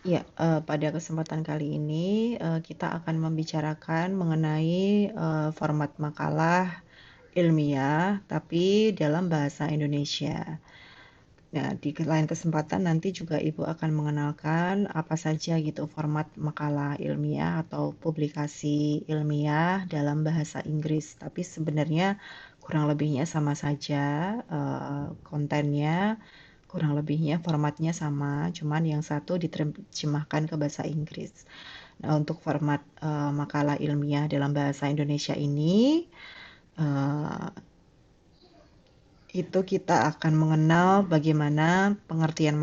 Ya, pada kesempatan kali ini, kita akan membicarakan mengenai, format makalah ilmiah, tapi dalam bahasa Indonesia. Nah, di lain kesempatan nanti juga Ibu akan mengenalkan apa saja gitu format makalah ilmiah atau publikasi ilmiah dalam bahasa Inggris. Tapi sebenarnya kurang lebihnya sama saja, kontennya, kurang lebihnya formatnya sama, cuman yang satu diterjemahkan ke bahasa Inggris. Nah, untuk format makalah ilmiah dalam bahasa Indonesia ini, eh, itu kita akan mengenal bagaimana pengertian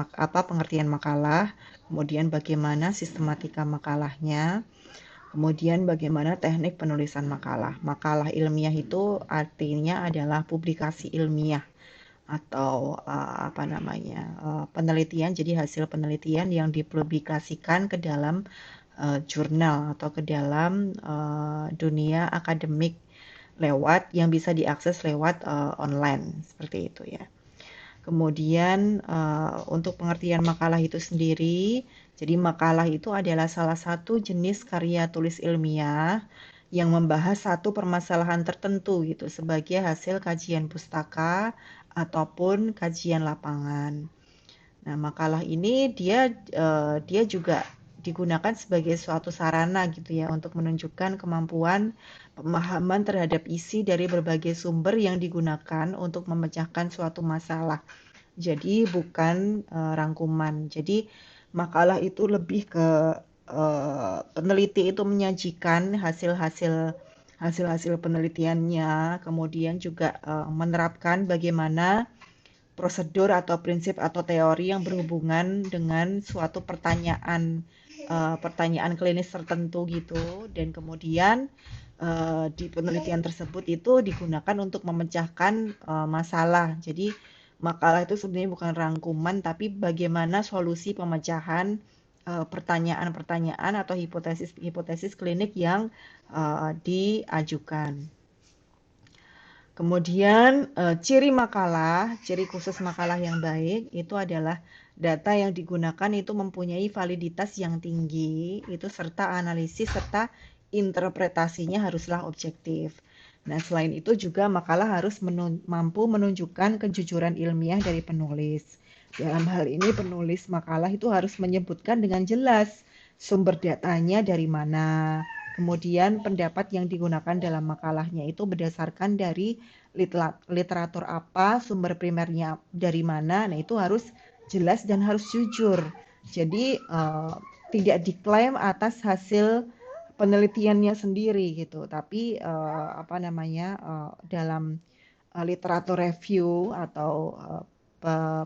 makalah, kemudian bagaimana sistematika makalahnya, kemudian bagaimana teknik penulisan makalah. Makalah ilmiah itu artinya adalah publikasi ilmiah atau penelitian, jadi hasil penelitian yang dipublikasikan ke dalam jurnal atau ke dalam dunia akademik lewat yang bisa diakses lewat online seperti itu ya. Kemudian untuk pengertian makalah itu sendiri, jadi makalah itu adalah salah satu jenis karya tulis ilmiah yang membahas satu permasalahan tertentu gitu sebagai hasil kajian pustaka ataupun kajian lapangan. Nah, makalah ini dia juga digunakan sebagai suatu sarana gitu ya untuk menunjukkan kemampuan pemahaman terhadap isi dari berbagai sumber yang digunakan untuk memecahkan suatu masalah. Jadi bukan rangkuman. Jadi makalah itu lebih ke peneliti itu menyajikan hasil-hasil penelitiannya, kemudian juga menerapkan bagaimana prosedur atau prinsip atau teori yang berhubungan dengan suatu pertanyaan klinis tertentu gitu, dan kemudian di penelitian tersebut itu digunakan untuk memecahkan masalah. Jadi makalah itu sebenarnya bukan rangkuman tapi bagaimana solusi pemecahan pertanyaan-pertanyaan atau hipotesis-hipotesis klinik yang diajukan. Kemudian ciri khusus makalah yang baik itu adalah data yang digunakan itu mempunyai validitas yang tinggi, itu serta analisis serta interpretasinya haruslah objektif. Nah, selain itu juga makalah harus mampu menunjukkan kejujuran ilmiah dari penulis. Dalam hal ini penulis makalah itu harus menyebutkan dengan jelas sumber datanya dari mana. Kemudian pendapat yang digunakan dalam makalahnya itu berdasarkan dari literatur apa, sumber primernya dari mana. Nah, itu harus jelas dan harus jujur. Jadi tidak diklaim atas hasil penelitiannya sendiri gitu, tapi dalam literatur review atau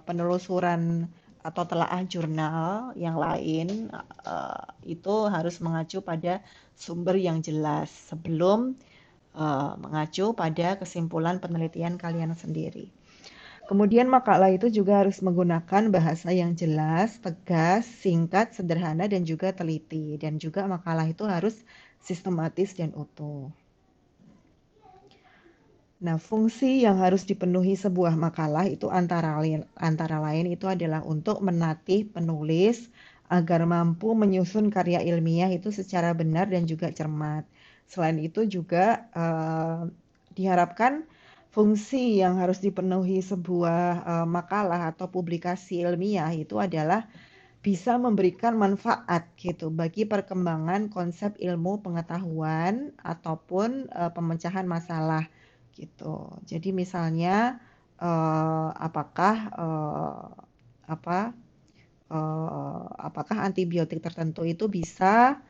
penelusuran atau telaah jurnal yang lain itu harus mengacu pada sumber yang jelas sebelum mengacu pada kesimpulan penelitian kalian sendiri. Kemudian makalah itu juga harus menggunakan bahasa yang jelas, tegas, singkat, sederhana, dan juga teliti. Dan juga makalah itu harus sistematis dan utuh. Nah, fungsi yang harus dipenuhi sebuah makalah itu antara lain itu adalah untuk melatih penulis agar mampu menyusun karya ilmiah itu secara benar dan juga cermat. Selain itu juga diharapkan fungsi yang harus dipenuhi sebuah makalah atau publikasi ilmiah itu adalah bisa memberikan manfaat gitu bagi perkembangan konsep ilmu pengetahuan ataupun pemecahan masalah gitu. Jadi misalnya apakah apa apakah antibiotik tertentu itu bisa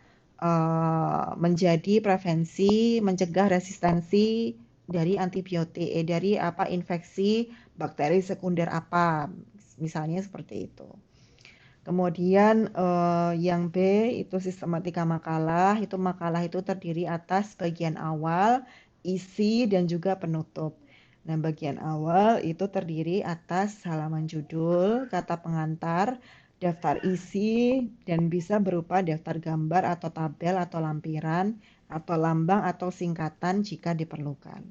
menjadi prevensi mencegah resistensi dari antibiotik dari infeksi bakteri sekunder apa misalnya seperti itu. Kemudian yang B itu sistematika makalah. Itu makalah itu terdiri atas bagian awal, isi, dan juga penutup. Nah, bagian awal itu terdiri atas halaman judul, kata pengantar, daftar isi, dan bisa berupa daftar gambar atau tabel atau lampiran, atau lambang atau singkatan jika diperlukan.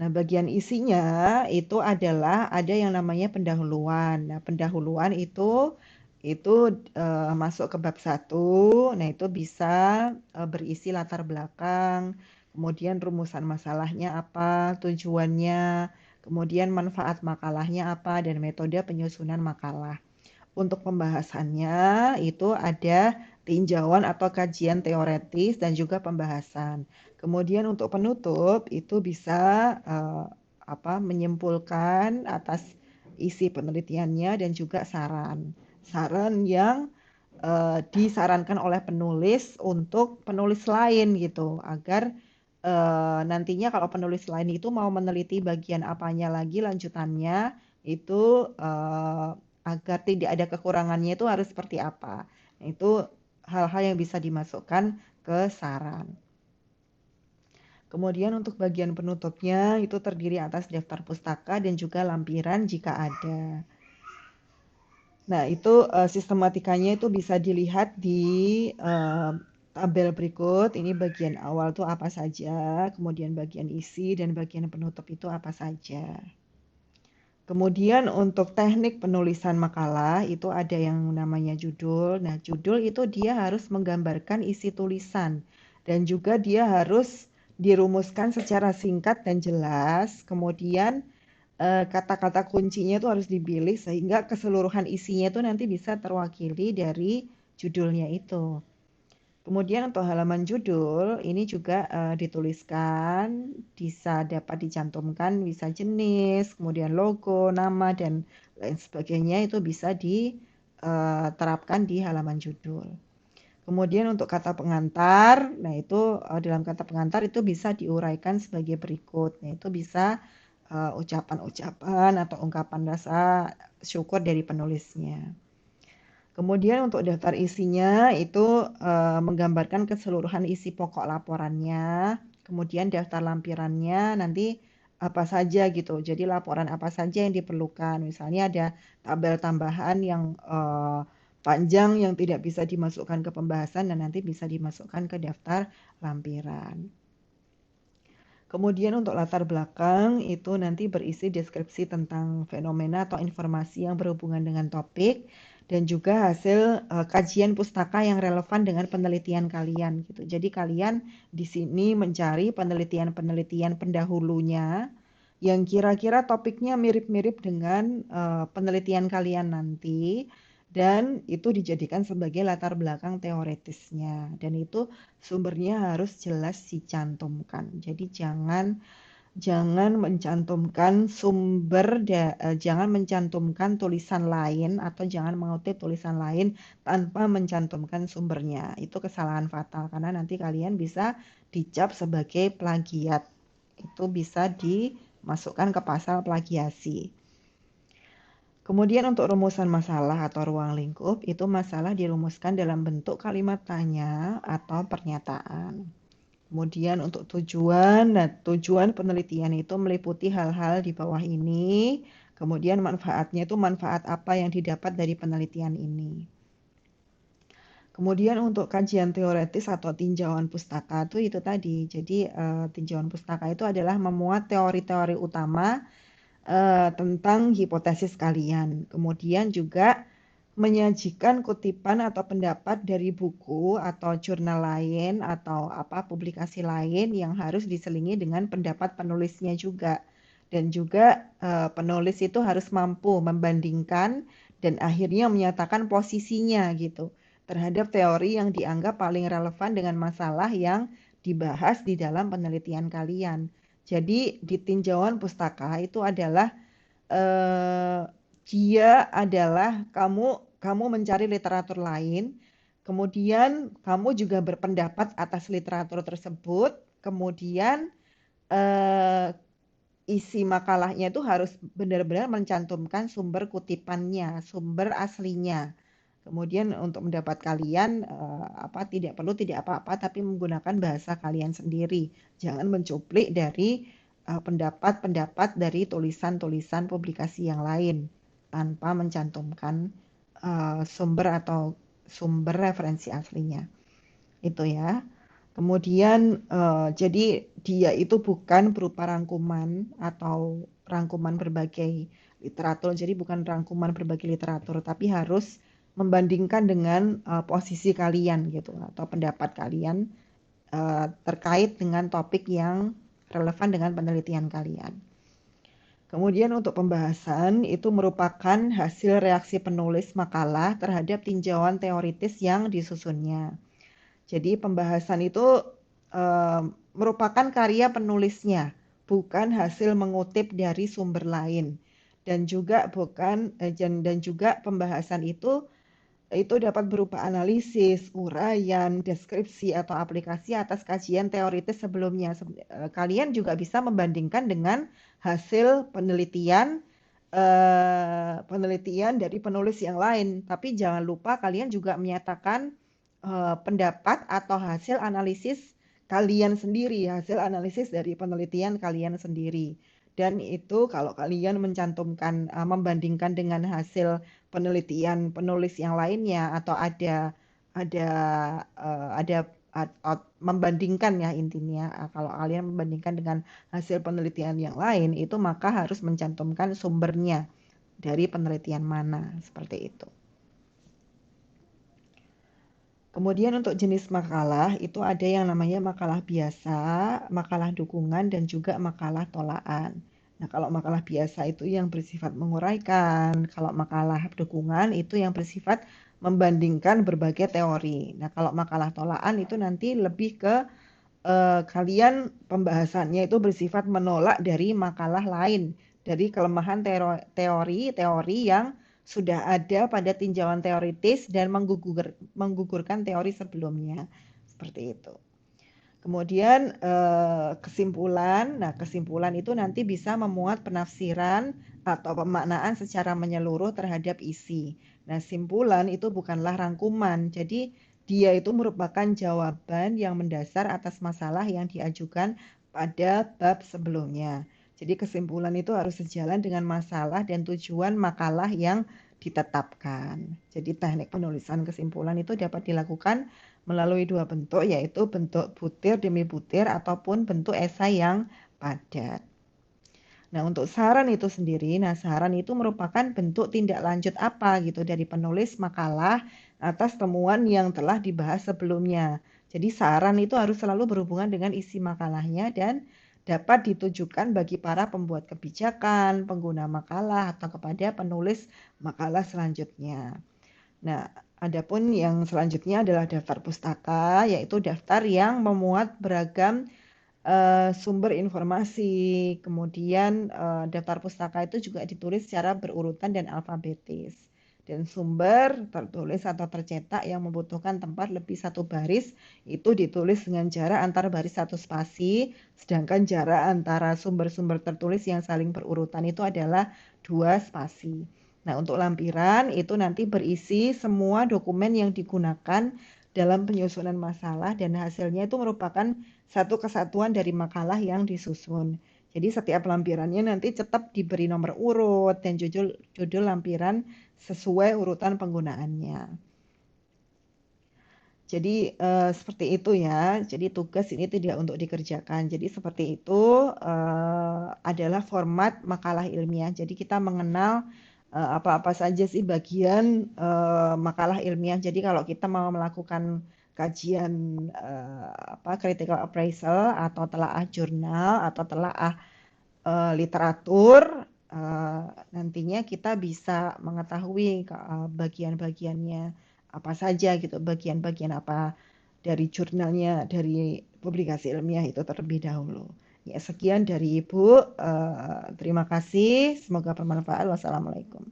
Nah, bagian isinya itu adalah ada yang namanya pendahuluan. Nah, pendahuluan itu itu masuk ke bab 1. Nah, itu bisa berisi latar belakang, kemudian rumusan masalahnya apa, tujuannya, kemudian manfaat makalahnya apa, dan metode penyusunan makalah. Untuk pembahasannya itu ada tinjauan atau kajian teoretis dan juga pembahasan. Kemudian untuk penutup itu bisa menyimpulkan atas isi penelitiannya dan juga saran. Saran yang disarankan oleh penulis untuk penulis lain gitu, agar nantinya kalau penulis lain itu mau meneliti bagian apanya lagi lanjutannya itu agar tidak ada kekurangannya itu harus seperti apa. Nah, itu hal-hal yang bisa dimasukkan ke saran. Kemudian untuk bagian penutupnya itu terdiri atas daftar pustaka dan juga lampiran jika ada. Nah, itu sistematikanya itu bisa dilihat di tabel berikut. Ini bagian awal tuh apa saja, kemudian bagian isi dan bagian penutup itu apa saja. Kemudian untuk teknik penulisan makalah itu ada yang namanya judul. Nah, judul itu dia harus menggambarkan isi tulisan dan juga dia harus dirumuskan secara singkat dan jelas. Kemudian kata-kata kuncinya itu harus dipilih sehingga keseluruhan isinya itu nanti bisa terwakili dari judulnya itu. Kemudian untuk halaman judul ini juga dituliskan, bisa dapat dicantumkan, bisa jenis, kemudian logo, nama, dan lain sebagainya itu bisa diterapkan di halaman judul. Kemudian untuk kata pengantar, nah itu dalam kata pengantar itu bisa diuraikan sebagai berikut. Nah itu bisa ucapan-ucapan atau ungkapan rasa syukur dari penulisnya. Kemudian untuk daftar isinya itu menggambarkan keseluruhan isi pokok laporannya, kemudian daftar lampirannya nanti apa saja gitu. Jadi laporan apa saja yang diperlukan. Misalnya ada tabel tambahan yang panjang yang tidak bisa dimasukkan ke pembahasan dan nanti bisa dimasukkan ke daftar lampiran. Kemudian untuk latar belakang itu nanti berisi deskripsi tentang fenomena atau informasi yang berhubungan dengan topik dan juga hasil kajian pustaka yang relevan dengan penelitian kalian gitu. Jadi kalian di sini mencari penelitian-penelitian pendahulunya yang kira-kira topiknya mirip-mirip dengan penelitian kalian nanti dan itu dijadikan sebagai latar belakang teoretisnya dan itu sumbernya harus jelas dicantumkan. Jadi jangan mencantumkan jangan mencantumkan tulisan lain atau jangan mengutip tulisan lain tanpa mencantumkan sumbernya. Itu kesalahan fatal karena nanti kalian bisa dicap sebagai plagiat. Itu bisa dimasukkan ke pasal plagiasi. Kemudian untuk rumusan masalah atau ruang lingkup, itu masalah dirumuskan dalam bentuk kalimat tanya atau pernyataan. Kemudian untuk tujuan penelitian itu meliputi hal-hal di bawah ini. Kemudian manfaatnya itu manfaat apa yang didapat dari penelitian ini. Kemudian untuk kajian teoretis atau tinjauan pustaka itu tadi. Jadi tinjauan pustaka itu adalah memuat teori-teori utama tentang hipotesis kalian. Kemudian juga menyajikan kutipan atau pendapat dari buku atau jurnal lain atau publikasi lain yang harus diselingi dengan pendapat penulisnya juga. Dan juga penulis itu harus mampu membandingkan dan akhirnya menyatakan posisinya gitu terhadap teori yang dianggap paling relevan dengan masalah yang dibahas di dalam penelitian kalian. Jadi di tinjauan pustaka itu adalah dia adalah kamu mencari literatur lain, kemudian kamu juga berpendapat atas literatur tersebut, kemudian isi makalahnya itu harus benar-benar mencantumkan sumber kutipannya, sumber aslinya. Kemudian untuk mendapat kalian tidak apa-apa tapi menggunakan bahasa kalian sendiri. Jangan mencuplik dari pendapat-pendapat dari tulisan-tulisan publikasi yang lain tanpa mencantumkan sumber referensi aslinya. Itu ya. Kemudian jadi dia itu bukan berupa rangkuman atau rangkuman berbagai literatur. Jadi bukan rangkuman berbagai literatur tapi harus membandingkan dengan posisi kalian gitu atau pendapat kalian terkait dengan topik yang relevan dengan penelitian kalian. Kemudian untuk pembahasan itu merupakan hasil reaksi penulis makalah terhadap tinjauan teoritis yang disusunnya. Jadi pembahasan itu merupakan karya penulisnya, bukan hasil mengutip dari sumber lain. Dan juga pembahasan itu dapat berupa analisis, uraian, deskripsi, atau aplikasi atas kajian teoritis sebelumnya. Kalian juga bisa membandingkan dengan hasil penelitian dari penulis yang lain. Tapi jangan lupa kalian juga menyatakan pendapat atau hasil analisis kalian sendiri, hasil analisis dari penelitian kalian sendiri. Dan itu kalau kalian mencantumkan, membandingkan dengan hasil penelitian penulis yang lainnya atau ada membandingkan ya intinya, kalau kalian membandingkan dengan hasil penelitian yang lain itu maka harus mencantumkan sumbernya dari penelitian mana seperti itu. Kemudian untuk jenis makalah itu ada yang namanya makalah biasa, makalah dukungan, dan juga makalah tolaan. Nah, kalau makalah biasa itu yang bersifat menguraikan, kalau makalah dukungan itu yang bersifat membandingkan berbagai teori. Nah, kalau makalah tolaan itu nanti lebih ke kalian pembahasannya itu bersifat menolak dari makalah lain, dari kelemahan teori yang sudah ada pada tinjauan teoritis dan menggugurkan teori sebelumnya. Seperti itu. Kemudian kesimpulan. Nah, kesimpulan itu nanti bisa memuat penafsiran atau pemaknaan secara menyeluruh terhadap isi. Nah, simpulan itu bukanlah rangkuman. Jadi, dia itu merupakan jawaban yang mendasar atas masalah yang diajukan pada bab sebelumnya. Jadi kesimpulan itu harus sejalan dengan masalah dan tujuan makalah yang ditetapkan. Jadi teknik penulisan kesimpulan itu dapat dilakukan melalui dua bentuk, yaitu bentuk butir demi butir ataupun bentuk esai yang padat. Nah, untuk saran itu sendiri, saran itu merupakan bentuk tindak lanjut apa gitu dari penulis makalah atas temuan yang telah dibahas sebelumnya. Jadi saran itu harus selalu berhubungan dengan isi makalahnya dan dapat ditujukan bagi para pembuat kebijakan, pengguna makalah, atau kepada penulis makalah selanjutnya. Nah, adapun yang selanjutnya adalah daftar pustaka, yaitu daftar yang memuat beragam sumber informasi. Kemudian daftar pustaka itu juga ditulis secara berurutan dan alfabetis. Dan sumber tertulis atau tercetak yang membutuhkan tempat lebih satu baris itu ditulis dengan jarak antar baris satu spasi, sedangkan jarak antara sumber-sumber tertulis yang saling berurutan itu adalah 2 spasi. Nah, untuk lampiran itu nanti berisi semua dokumen yang digunakan dalam penyusunan masalah dan hasilnya itu merupakan satu kesatuan dari makalah yang disusun. Jadi setiap lampirannya nanti tetap diberi nomor urut dan judul lampiran sesuai urutan penggunaannya. Jadi seperti itu ya. Jadi tugas ini tidak untuk dikerjakan. Jadi seperti itu adalah format makalah ilmiah. Jadi kita mengenal apa-apa saja sih bagian makalah ilmiah. Jadi kalau kita mau melakukan kajian critical appraisal atau telaah jurnal atau telaah literatur, nantinya kita bisa mengetahui bagian-bagiannya apa saja gitu, bagian-bagian apa dari jurnalnya, dari publikasi ilmiah itu terlebih dahulu. Ya, sekian dari Ibu. Terima kasih. Semoga bermanfaat. Wassalamualaikum.